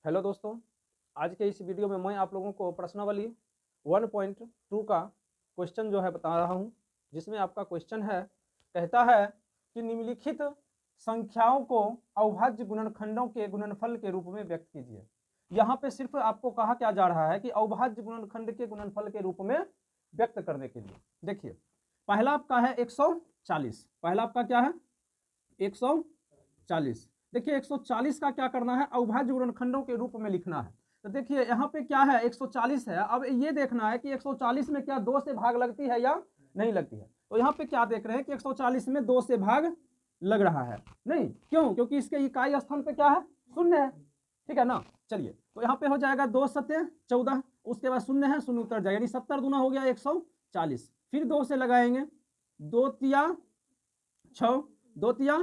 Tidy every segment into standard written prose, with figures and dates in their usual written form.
Hello दोस्तों, आज के इस वीडियो में मैं आप लोगों को प्रश्नावली 1.2 का क्वेश्चन जो है बता रहा हूं, जिसमें आपका क्वेश्चन है, कहता है कि निम्नलिखित संख्याओं को अविभाज्य गुणनखंडों के गुणनफल के रूप में व्यक्त कीजिए। यहाँ पे सिर्फ आपको कहा क्या जा रहा है कि अविभाज्य गुणनखंड के गुणनफल के रूप में व्यक्त करने के लिए। देखिए, पहला आपका है 140। पहला आपका क्या है? 140। देखिए 140 का क्या करना है? अविभाज्य गुणनखंडों के रूप में लिखना है। तो देखिए यहाँ पे क्या है, 140 है। अब ये देखना है कि 140 में क्या 2 से भाग लगती है या नहीं लगती है। तो यहाँ पे क्या देख रहे हैं कि 140 में 2 से भाग लग रहा है नहीं। क्यों? क्योंकि इसके इकाई स्थान पे क्या है? शून्य है। ठीक है ना। चलिए, तो यहाँ पे हो जाएगा 2 सत्य 14, उसके बाद शून्य है, शून्य उतर जाएगा, यानी 70 दूना हो गया 140। फिर 2 से लगाएंगे, 2 तिया 6, 2 तिया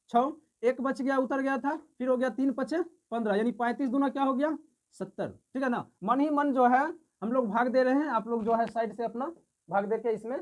6, एक बच गया, उतर गया था, फिर हो गया 3 पचे 15, यानी 35 दूना क्या हो गया? 70। ठीक है ना। मन ही मन जो है हम लोग भाग दे रहे हैं, आप लोग जो है साइड से अपना भाग दे के इसमें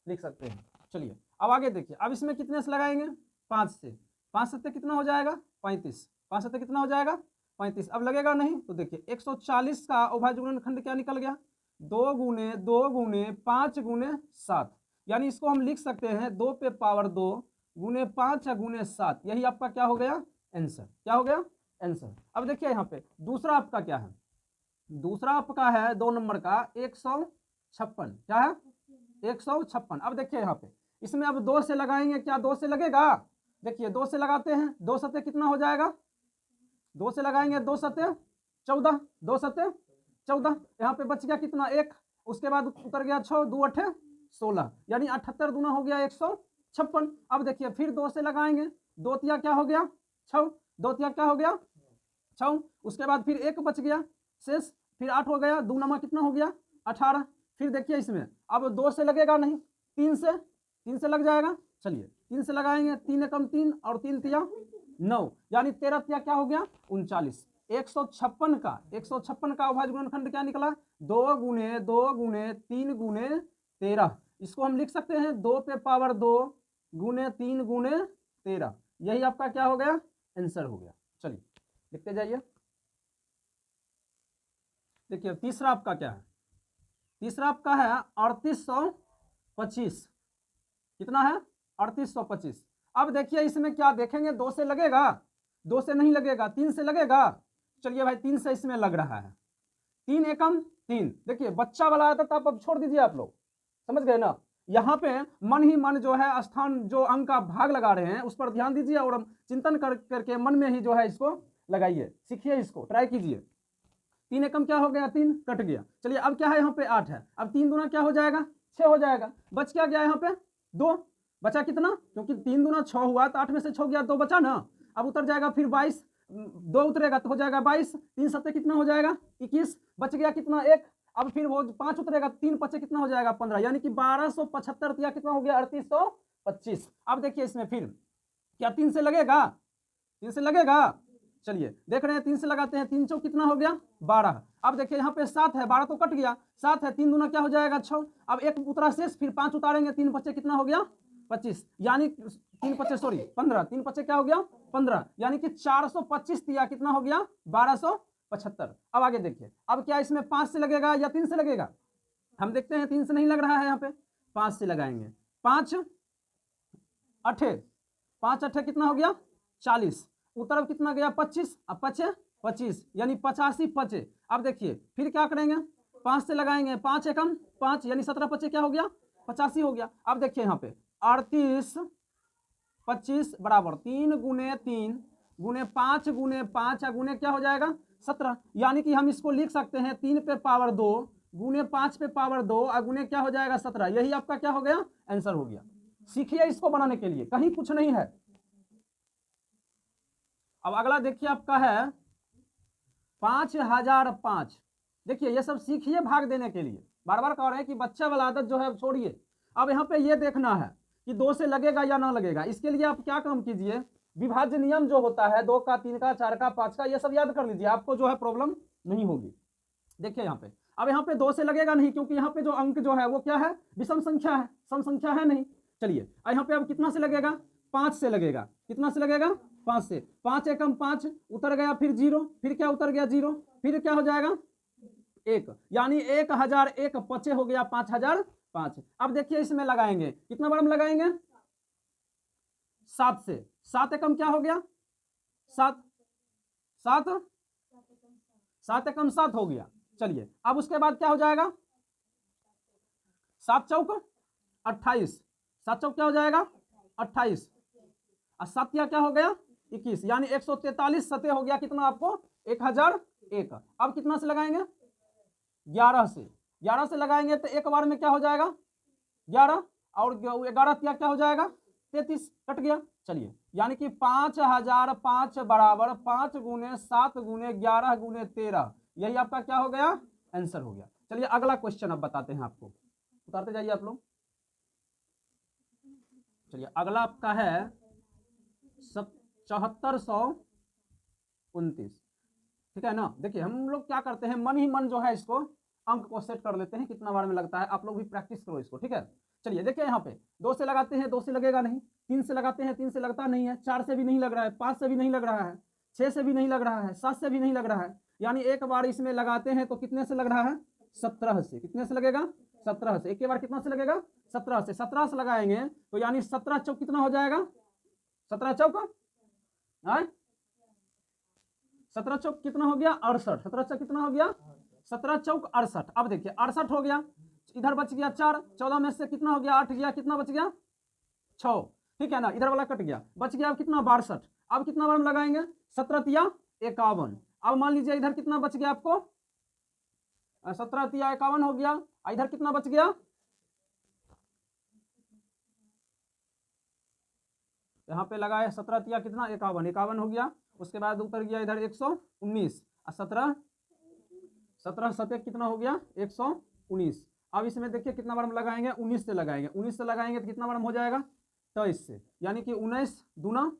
लिख सकते हैं। चलिए अब आगे देखिए, अब इसमें कितने से लगाएंगे? 5 से। 5 सत्ते कितना हो जाएगा? 35। 5 सत्ते कितना हो जाएगा? 35। अब लगेगा नहीं तो देखिए 140 का अविभाज्य गुणनखंड क्या निकल गया? 2 गुने 2 गुने 5 गुने 7, यानी इसको हम लिख सकते हैं 2 पे पावर 2 गुने 5 गुने 7। यही आपका क्या हो गया? आंसर। क्या हो गया? आंसर। अब देखिए यहाँ पे दूसरा आपका क्या है? दूसरा आपका है 2 नंबर का 156। क्या है? 156। अब देखिए यहाँ पे इसमें अब 2 से लगाएंगे, क्या 2 से लगेगा? देखिए 2 से लगाते हैं, 2 सत्ते कितना हो जाएगा? 2 से लगाएंगे, 2 सत्ते 14, 2 सत्ते 14, यहाँ पे बच गया कितना? 1, उसके बाद उतर गया 6, 2 अठे 16, यानी 78 दूना हो गया 156। अब देखिए फिर 2 से लगाएंगे, 2 तिया क्या हो गया? 6, 2 तिया क्या हो गया? 6, उसके बाद फिर 1 बच गया शेष, फिर 8 हो गया, 2 नमा कितना हो गया? 18। फिर देखिए इसमें अब 2 से लगेगा नहीं, 3 से लग जाएगा। चलिए 3 से लगाएंगे, 3 एकम 3 और 3 तिया 9, यानी 13 तिया क्या हो गया? 39। 156 का अविभाज्य गुणनखंड क्या निकला? 2 गुने 2 गुने 3 गुने 13। इसको हम लिख सकते हैं 2 पे पावर 2 गुने 3 गुने 13। यही आपका क्या हो गया? आंसर हो गया। चलिए लिखते जाइए। देखिए तीसरा आपका क्या है? तीसरा आपका है 3825। कितना है? 3825। अब देखिए इसमें क्या देखेंगे, 2 से लगेगा? 2 से नहीं लगेगा, 3 से लगेगा। चलिए भाई 3 से इसमें लग रहा है, 3 एकम 3। देखिए बच्चा वाला आता था, अब छोड़ दीजिए, आप लोग समझ गए ना। यहाँ पे मन ही मन जो है स्थान जो अंक का भाग लगा रहे हैं उस पर ध्यान दीजिए और चिंतन करके मन में ही जो है इसको लगाइए, सीखिए, इसको ट्राई कीजिए। 3 एकम क्या हो गया? 3 कट गया। चलिए अब क्या है? यहाँ पे 8 है। अब 3 दूना क्या हो जाएगा? 6 हो जाएगा। बच क्या गया? यहाँ पे 2 बचा। कितना? क्योंकि 3 दूना 6 हुआ तो 8 में से 6 गया, 2 बचा ना। अब उतर जाएगा फिर 22, 2 उतरेगा तो हो जाएगा 22, 3 सत्ते कितना हो जाएगा? 21। बच गया कितना? 1। अब फिर वो 5 उतरेगा, 3 पचे कितना हो जाएगा? 15, यानी कि 1275 दिया, कितना हो गया? 3825। अब देखिए इसमें फिर क्या 3 से लगेगा? 3 से लगेगा। चलिए देख रहे हैं, 3 से लगाते हैं, 3 चौक कितना हो गया? 12। अब देखिए यहाँ पे 7 है, 12 तो कट गया, 7 है, 3 दूना क्या हो जाएगा? 6। अब 1 उतरा शेष, फिर 5 उतारेंगे, 3 बच्चे कितना हो गया? 25, यानी 3 बच्चे सॉरी 15, 3 बच्चे क्या हो गया? 15, यानी कि 425 दिया, कितना हो गया? 1275। अब आगे देखिए, अब क्या इसमें 5 से लगेगा या 3 से लगेगा? हम देखते हैं, 3 से नहीं लग रहा है, यहाँ पे 5 से लगाएंगे। 5 अठे 5 अठे कितना हो गया? 40, उतर कितना गया? 25, अब पचे 25, यानी 85 पचे। अब देखिए फिर क्या करेंगे? 5 से लगाएंगे, 5 एकम 5, यानी 17 पचे क्या हो गया? 85 हो गया। अब देखिए यहाँ पे 38 25 बराबर 3 गुने 3 गुने 5 गुने 5 गुने क्या हो जाएगा? 17, यानी कि हम इसको लिख सकते हैं 3 पे पावर 2 गुने 5 पे पावर 2 गुने क्या हो जाएगा? 17। यही आपका क्या हो गया? आंसर हो गया। सीखिए इसको बनाने के लिए, कहीं कुछ नहीं है। अब अगला देखिए आपका है 5005। देखिए ये सब सीखिए भाग देने के लिए, बार बार कह रहे हैं कि बच्चा वाला आदत जो है छोड़िए। अब यहाँ पे ये देखना है कि 2 से लगेगा या ना लगेगा। इसके लिए आप क्या काम कीजिए, विभाज्य नियम जो होता है 2 का 3 का 4 का 5 का, ये सब याद कर लीजिए, आपको जो है प्रॉब्लम नहीं होगी। देखिए यहाँ पे, अब यहाँ पे 2 से लगेगा नहीं, क्योंकि यहाँ पे जो अंक जो है वो क्या है? विषम संख्या है, सम संख्या है नहीं। चलिए यहाँ पे अब कितना से लगेगा? 5 से लगेगा। कितना से लगेगा? 5 से, 5 एकम 5 उतर गया, फिर 0, फिर क्या उतर गया 0, फिर क्या हो जाएगा 1, यानी 1001 पचे हो गया 5005। अब देखिए इसमें लगाएंगे, कितना बार हम लगाएंगे 7 से, 7 एकम क्या हो गया 7, 7 एकम 7 हो गया। चलिए अब उसके बाद क्या हो जाएगा 7 चौक 28, 7 चौक क्या हो जाएगा 28, और 7 क्या हो गया 21, यानी 143 सतह हो गया कितना आपको 1001। अब कितना से लगाएंगे 11 से, 11 से लगाएंगे तो एक बार में क्या हो जाएगा 11, और 11 क्या हो जाएगा 33, कट गया। चलिए यानी कि 5005 बराबर 5 गुने 7 गुने 11 गुने 13, यही आपका क्या हो गया आंसर हो गया। चलिए अगला क्वेश्चन अब बताते हैं आपको, उतारते जाइए आप लोग। चलिए अगला आपका है 7429, ठीक है ना। देखिए हम लोग क्या करते हैं, मन ही मन जो है इसको अंक को सेट कर लेते हैं, कितना बार में लगता है, आप लोग भी प्रैक्टिस करो इसको, ठीक है। चलिए देखिए यहाँ पे 2 से लगाते हैं 2 से लगेगा नहीं, 3 से लगाते हैं 3 से लगता नहीं है, 4 से भी नहीं लग रहा है, 5 से भी नहीं लग रहा है, 6 से भी नहीं लग रहा है, 7 से भी नहीं लग रहा है, यानी एक बार इसमें लगाते हैं तो कितने से लग रहा है 17 से, कितने से लगेगा 17 से, एक बार कितना से लगेगा 17 से, 17 से लगाएंगे तो यानी 17 चौक कितना हो जाएगा 17 चौक 17 चौक कितना हो गया 68, 17 चौक कितना हो गया 17 चौक 68। अब देखिए 68 हो गया, इधर बच गया 4, 14 में से कितना हो गया 8 गया, कितना बच गया 6, ठीक है ना, इधर वाला कट गया, बच गया अब कितना 62। अब कितना बार हम लगाएंगे 17 तिया 51। अब मान लीजिए इधर कितना बच गया आपको 17 तिया 51 हो गया, इधर कितना बच गया, यहाँ पे लगाए 17 तिया कितना 51, 51 हो गया, उसके बाद उतर गया इधर 119, और 17 सतह कितना हो गया 119। अब इसमें देखिए कितना बार हम लगाएंगे 19 से लगाएंगे, 19 से लगाएंगे तो कितना बार हो जाएगा 23 से, यानी कि 19 दूना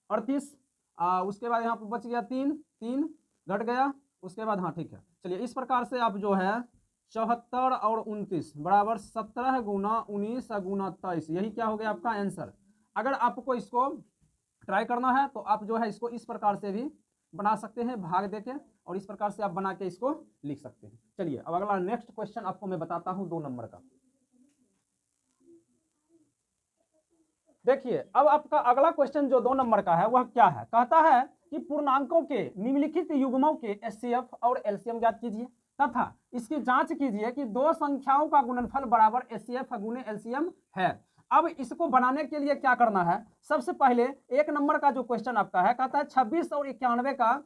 38, उसके बाद यहाँ पर बच गया 3, 3 घट गया, उसके बाद हाँ ठीक है। चलिए इस प्रकार से आप जो है 74 और 29 बराबर 17 गुना 19 गुना 23, यही क्या हो गया आपका आंसर। अगर आपको इसको ट्राई करना है तो आप जो है इसको इस प्रकार से भी बना सकते हैं, भाग देके, और इस प्रकार से आप बना के इसको लिख सकते हैं। चलिए अब अगला नेक्स्ट क्वेश्चन आपको मैं बताता हूं 2 नंबर का। देखिए अब आपका अगला क्वेश्चन जो 2 नंबर का है वह क्या है, कहता है कि पूर्णांकों के निम्नलिखित युग्मों के एचसीएफ और एलसीएम ज्ञात कीजिए तथा इसकी जांच कीजिए कि 2 संख्याओं का गुणनफल बराबर एचसीएफ गुने एलसीएम है। अब इसको बनाने के लिए क्या करना है, सबसे पहले 1 नंबर का जो क्वेश्चन आपका है, कहता है 26 और 91 का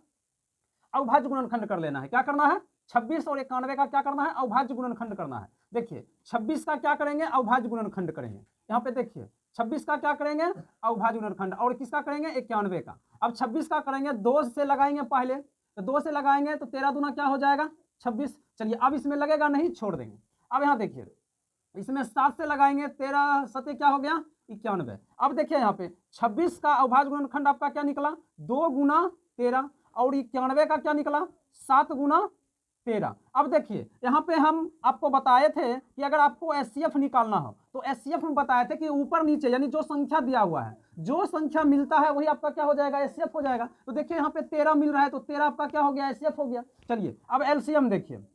अविभाज्य गुणनखंड कर लेना है। क्या करना है 26 और 91 का क्या करना है अविभाज्य गुणनखंड करना है। देखिए 26 का क्या करेंगे अविभाज्य गुणनखंड करेंगे, यहाँ पे देखिए 26 का क्या करेंगे अविभाज्य गुणनखंड, और किसका करेंगे 91 का। अब 26 का करेंगे 2 से लगाएंगे पहले, तो 2 से लगाएंगे तो 13 दूना क्या हो जाएगा 26। चलिए अब इसमें लगेगा नहीं, छोड़ देंगे। अब यहाँ देखिए इसमें 7 से लगाएंगे, 13 सते क्या हो गया 91। अब देखिए यहाँ पे 26 का अविभाज्य गुणनखंड आपका क्या निकला 2 गुना 13, और 91 का क्या निकला 7 गुना 13। अब देखिए यहाँ पे हम आपको बताए थे कि अगर आपको एचसीएफ निकालना हो तो एचसीएफ में बताए थे कि ऊपर नीचे यानी जो संख्या दिया हुआ है, जो संख्या मिलता है वही आपका क्या हो जाएगा एचसीएफ हो जाएगा। तो देखिए यहाँ पे 13 मिल रहा है तो 13 आपका क्या हो गया एचसीएफ हो गया। चलिए अब एलसीएम देखिए,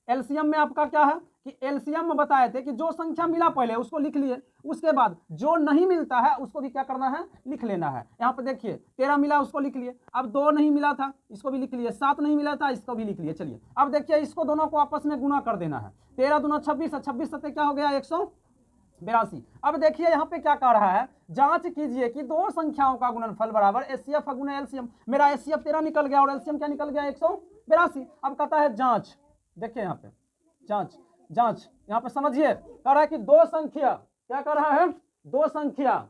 एलसीएम में आपका क्या है कि एलसीएम में बताए थे कि जो संख्या मिला पहले उसको लिख लिए, उसके बाद जो नहीं मिलता है उसको भी क्या करना है लिख लेना है। यहाँ पे देखिए 13 मिला उसको लिख लिए, अब 2 नहीं मिला था इसको भी लिख लिए, 7 नहीं मिला था इसको भी लिख लिए। चलिए अब देखिए इसको दोनों को आपस में गुना कर देना है, 13 दूना 26, 26 सत्ते क्या हो गया 182। अब देखिए यहाँ पे क्या कह रहा है, जांच कीजिए कि 2 संख्याओं का गुणनफल बराबर एचसीएफ गुना एलसीएम। मेरा एचसीएफ 13 निकल गया और एलसीएम क्या निकल गया 182। अब कहता है जांच, देखिए यहाँ पे जांच, जांच यहाँ पे समझिए कह रहा है कि 2 संख्या, क्या कर रहा है 2 संख्या,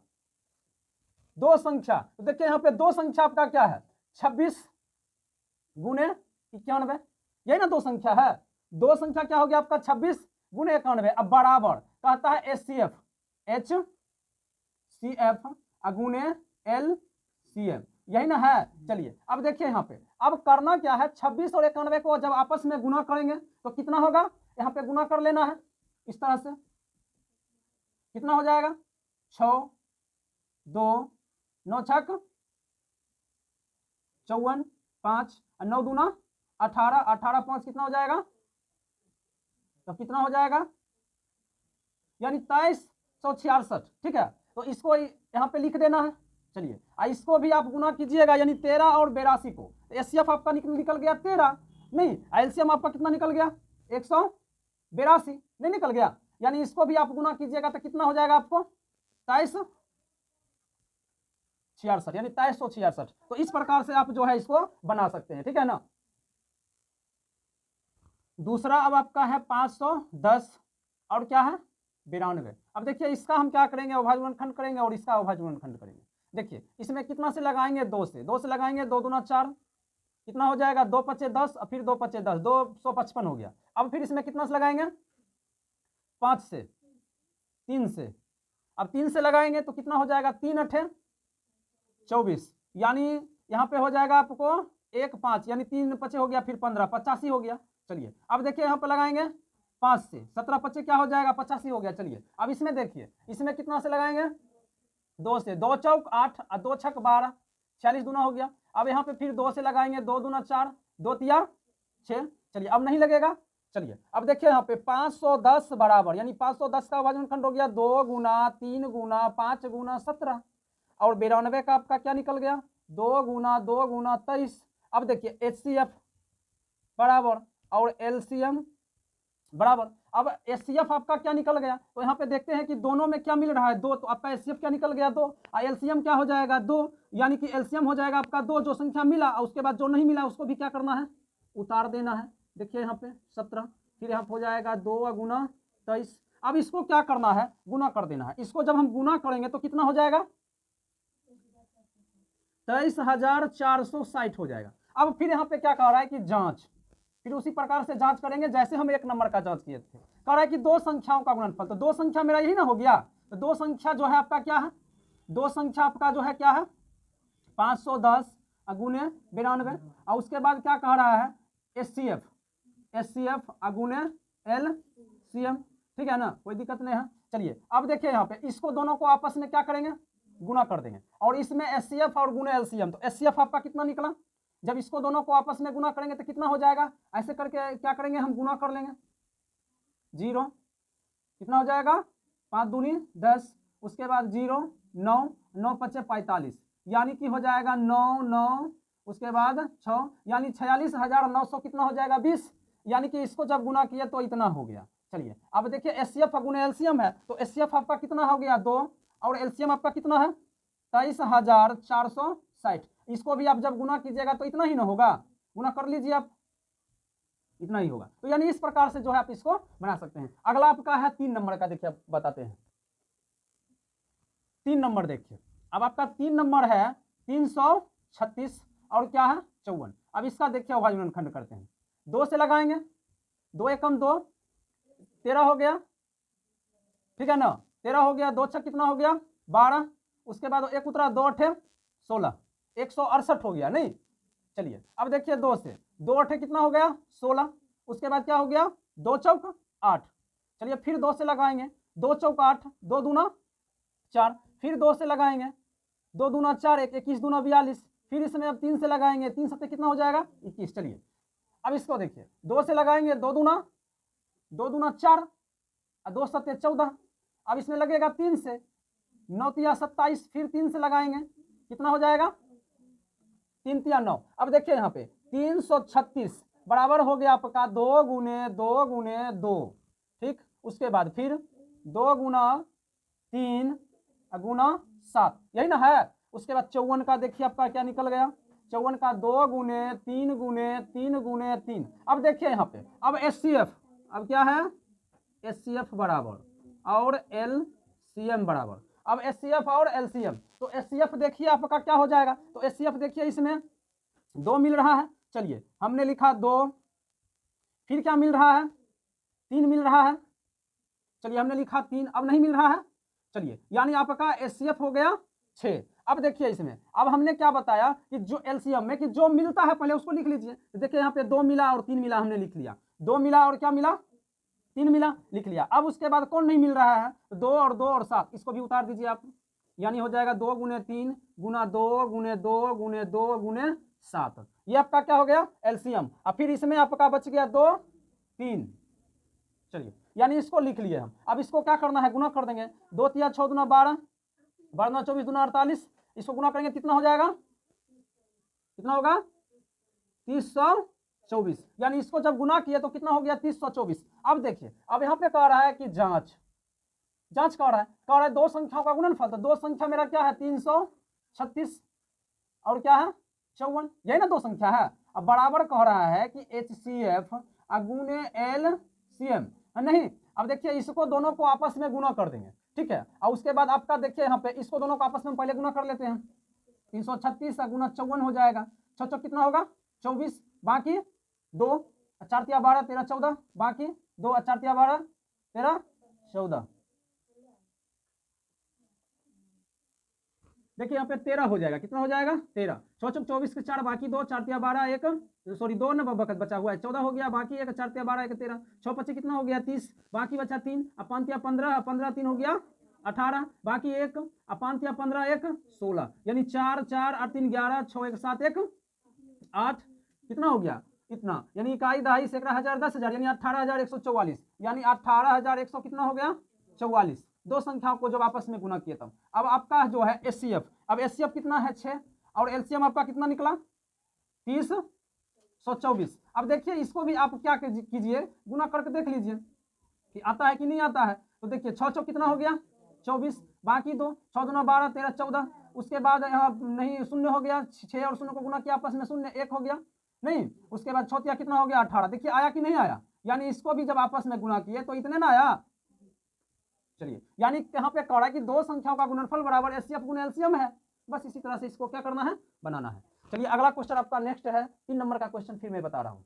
2 संख्या। तो देखिए यहाँ पे 2 संख्या आपका क्या है 26 गुने 91, यही ना 2 संख्या है। 2 संख्या क्या हो गया आपका 26 गुने 91। अब बराबर कहता है एचसीएफ, एचसीएफ गुने एलसीएम, यही ना है। चलिए अब देखिए यहाँ पे अब करना क्या है, 26 और 91 को जब आपस में गुना करेंगे तो कितना होगा, यहाँ पे गुना कर लेना है इस तरह से, कितना हो जाएगा 6 2 9 छक 54, 5 और 9 दूना 18, 18 5 कितना हो जाएगा, तो कितना हो जाएगा, यानी 2366। ठीक है, तो इसको यहाँ पे लिख देना है। चलिए, इसको भी आप गुना कीजिएगा, यानी 13 और 82 को। एचसीएफ आपका निकल गया 13, नहीं एलसीएम आपका कितना निकल गया, 182 नहीं निकल गया, यानी इसको भी आप गुना कीजिएगा तो कितना हो जाएगा आपको 2366, यानी 2366। तो इस प्रकार से आप जो है इसको बना सकते हैं। ठीक है ना। दूसरा अब आपका है 510 और क्या है 92। अब देखिए इसका हम क्या करेंगे, अविभाज्य गुणनखंड करेंगे और इसका अविभाज्य गुणनखंड करेंगे। देखिए इसमें कितना से लगाएंगे, 2 से लगाएंगे, 2 दूना 4 कितना हो जाएगा, 2 पचे 10 और फिर 2 पचे 10, 255 हो गया। अब फिर इसमें कितना से लगाएंगे, 5 से, 3 से, अब 3 से लगाएंगे तो कितना हो जाएगा, 3 अठे 24, यानी यहाँ पे हो जाएगा आपको 1 5, यानी 3 पचे हो गया, फिर 15 85 हो गया। चलिए अब देखिए यहाँ पे लगाएंगे 5 से, 17 पचे क्या हो जाएगा, 85 हो गया। चलिए अब इसमें देखिए, इसमें कितना से लगाएंगे, 2 से, 2 चौक 8 और 2 छक 12, 46 दूना हो गया। अब यहाँ पे फिर 2 से लगाएंगे, 2 दूना 4, 2 तिया 6। चलिए अब नहीं लगेगा। चलिए अब देखिए यहाँ पे 510 बराबर, यानी 510 का अविभाज्य गुणनखंड हो गया 2 गुना 3 गुना 5 गुना 17, और 92 का आपका क्या निकल गया, 2 गुना 2 गुना 23। अब देखिए एचसीएफ बराबर और एलसीएम बराबर। अब एचसीएफ आपका क्या निकल गया, तो यहाँ पे देखते हैं कि दोनों में क्या मिल रहा है, 2, तो आपका एचसीएफ क्या निकल गया 2, और एलसीएम क्या हो जाएगा 2, यानी कि एलसीएम हो जाएगा आपका 2, जो संख्या मिला, और उसके बाद जो नहीं मिला उसको भी क्या करना है, उतार देना है। देखिए यहाँ पे 17, फिर यहाँ हो जाएगा 2 गुना 23। अब इसको क्या करना है, गुना कर देना है। इसको जब हम गुना करेंगे तो कितना हो जाएगा, 23,460 हो जाएगा। अब फिर यहाँ पे क्या कह रहा है कि जांच, फिर उसी प्रकार से जांच करेंगे जैसे हम 1 नंबर का जांच किए थे। कह रहा है कि 2 संख्याओं का गुणनफल, तो 2 संख्या मेरा यही ना हो गया, तो 2 संख्या जो है आपका क्या है, 2 संख्या आपका जो है क्या है 510 गुने 92, और उसके बाद क्या कह रहा है एचसीएफ गुने एलसीएम। ठीक है ना, कोई दिक्कत नहीं है। चलिए अब देखिए यहाँ पे इसको दोनों को आपस में क्या करेंगे, गुना कर देंगे, और इसमें एचसीएफ और गुने एलसीएम, तो एचसीएफ आपका कितना निकला, जब इसको दोनों को आपस में गुना करेंगे तो कितना हो जाएगा, ऐसे करके क्या करेंगे हम गुना कर लेंगे, 0 कितना हो जाएगा 5 दूनी 10, उसके बाद 0 9 9 पचे 45, यानी कि हो जाएगा 9 9, उसके बाद 6, यानी 46,900 कितना हो जाएगा 20, यानी कि इसको जब गुना किया तो इतना हो गया। चलिए अब देखिए एचसीएफ गुने एलसीएम है, तो एचसीएफ आपका कितना हो गया 2, और एलसीएम आपका कितना है 23,460। इसको भी आप जब गुना कीजिएगा तो इतना ही ना होगा, गुना कर लीजिए आप, इतना ही होगा। तो यानी इस प्रकार से जो है आप इसको बना सकते हैं। अगला आपका है 3 नंबर का, देखिए बताते हैं 3 नंबर। देखिए अब आपका 3 नंबर है 336 और क्या है 54। अब इसका देखिए अविभाज्य गुणनखंड करते हैं, 2 से लगाएंगे, 2 एकम 2 13 हो गया। ठीक है ना, 13 हो गया, 2 छक कितना हो गया 12, उसके बाद 1 उतरा 2 अठे 16, 168 हो गया नहीं। चलिए अब देखिए 2 से, 2 अठे कितना हो गया 16, उसके बाद क्या हो गया 2 चौक 8। चलिए फिर 2 से लगाएंगे, 2 चौक 8, 2 दूना 4, फिर 2 से लगाएंगे, 2 दूना 4 1, 21 दूना 42, फिर इसमें अब 3 से लगाएंगे, 3 सत्ते कितना हो जाएगा 21। चलिए अब इसको देखिए 2 से लगाएंगे, 2 दूना 4 और 2 सत्ते 14, अब इसमें लगेगा 3 से, 9 तिया 27, फिर 3 से लगाएंगे, कितना हो जाएगा 3 तिया 9। अब देखिए यहाँ पे 336 बराबर हो गया आपका 2 गुने 2 गुने 2। ठीक, उसके बाद फिर 2 गुना 3 गुना 7, यही ना है। उसके बाद 54 का देखिए आपका क्या निकल गया, 54 का 2 गुने 3 गुने 3 गुने 3। अब देखिए यहाँ पे अब एचसीएफ, अब क्या है एचसीएफ बराबर और एलसीएम बराबर। अब एचसीएफ और एलसीएम, तो एचसीएफ देखिए आपका क्या हो जाएगा, तो एचसीएफ देखिए इसमें 2 मिल रहा है। चलिए हमने लिखा 2, फिर क्या मिल रहा है 3 मिल रहा है। चलिए हमने लिखा 3, अब नहीं मिल रहा है। चलिए यानी आपका एचसीएफ हो गया 6। अब देखिए इसमें अब हमने क्या बताया कि जो एलसीएम में कि जो मिलता है पहले उसको लिख लीजिए। देखिए यहाँ पे 2 मिला और 3 मिला, हमने लिख लिया, 2 मिला और क्या मिला 3 मिला, लिख लिया। अब उसके बाद कौन नहीं मिल रहा है, 2 और 2 और 7, इसको भी उतार दीजिए आप, यानी हो जाएगा 2 गुने 3 गुना 2 गुने 2 गुने 2 गुने 7। ये आपका क्या हो गया एलसीएम। अब फिर इसमें आपका बच गया 2 3। चलिए यानी इसको लिख लिए हम। अब इसको क्या करना है गुना कर देंगे। 2 तिया 6 दूना 12, 12 दूना 24 दूना 48। इसको गुना करेंगे कितना हो जाएगा, कितना होगा 3024। यानी इसको जब गुना किया तो कितना हो गया 3024। अब देखिए अब यहाँ पे कह रहा है कि जांच कह रहा है दो संख्याओं का गुणनफल। तो दो संख्या मेरा क्या है 336 और क्या है 54, यही ना दो संख्या है। अब बराबर कह रहा है कि HCF गुने LCM नहीं। अब देखिए इसको दोनों को आपस में गुना कर देंगे, ठीक है। और उसके बाद आपका देखिए यहाँ पे इसको दोनों को आपस में पहले गुना कर लेते हैं। 336 गुना 54 हो जाएगा। 6 कितना होगा 24, बाकी 2 4 तिया 12 13 14, बाकी 2 4 तिया 12 13 14। देखिए यहाँ पे 13 हो जाएगा। कितना हो जाएगा 13। 6 चौक 24 के 4, बाकी 2 4 तिया 12 1 सॉरी 2 न बकत बचा हुआ है 14 हो गया, बाकी 1 4 तिया 12 1 13। 6 25 कितना हो गया 30, बाकी बचा 3। अब 5 तिया 15, 15 3 हो गया 18, बाकी 1 अब 5 तिया 15 1 16। यानी 4 4 8 3 11 6 1 7 1 8। कितना हो गया इतना, यानी इकाई दहाई सैकड़ा हजार 10,000 यानी 18,144। यानी 18,100 कितना हो गया 44। दो संख्याओं को जब आपस में गुना किए तब। अब आपका जो है HCF, अब HCF कितना है 6 और LCM आपका कितना निकला 3024। अब देखिए इसको भी आप क्या कीजिए गुना करके देख लीजिए कि आता है कि नहीं आता है। तो देखिए 6 कितना हो गया 24, बाकी 2 6 दूना 12 13 14। उसके बाद यहाँ नहीं शून्य हो गया, 6 और 0 को गुना किया आपस में 0 1 हो गया नहीं। उसके बाद 6 कितना हो गया 18। देखिए आया कि नहीं आया, यानी इसको भी जब आपस में गुना किए तो इतने ना आया। चलिए यानी यहाँ पे कह रहा है कि दो संख्याओं का गुणनफल बराबर HCF गुना LCM है। बस इसी तरह से इसको क्या करना है बनाना है। चलिए अगला क्वेश्चन आपका नेक्स्ट है 3 नंबर का क्वेश्चन फिर मैं बता रहा हूँ।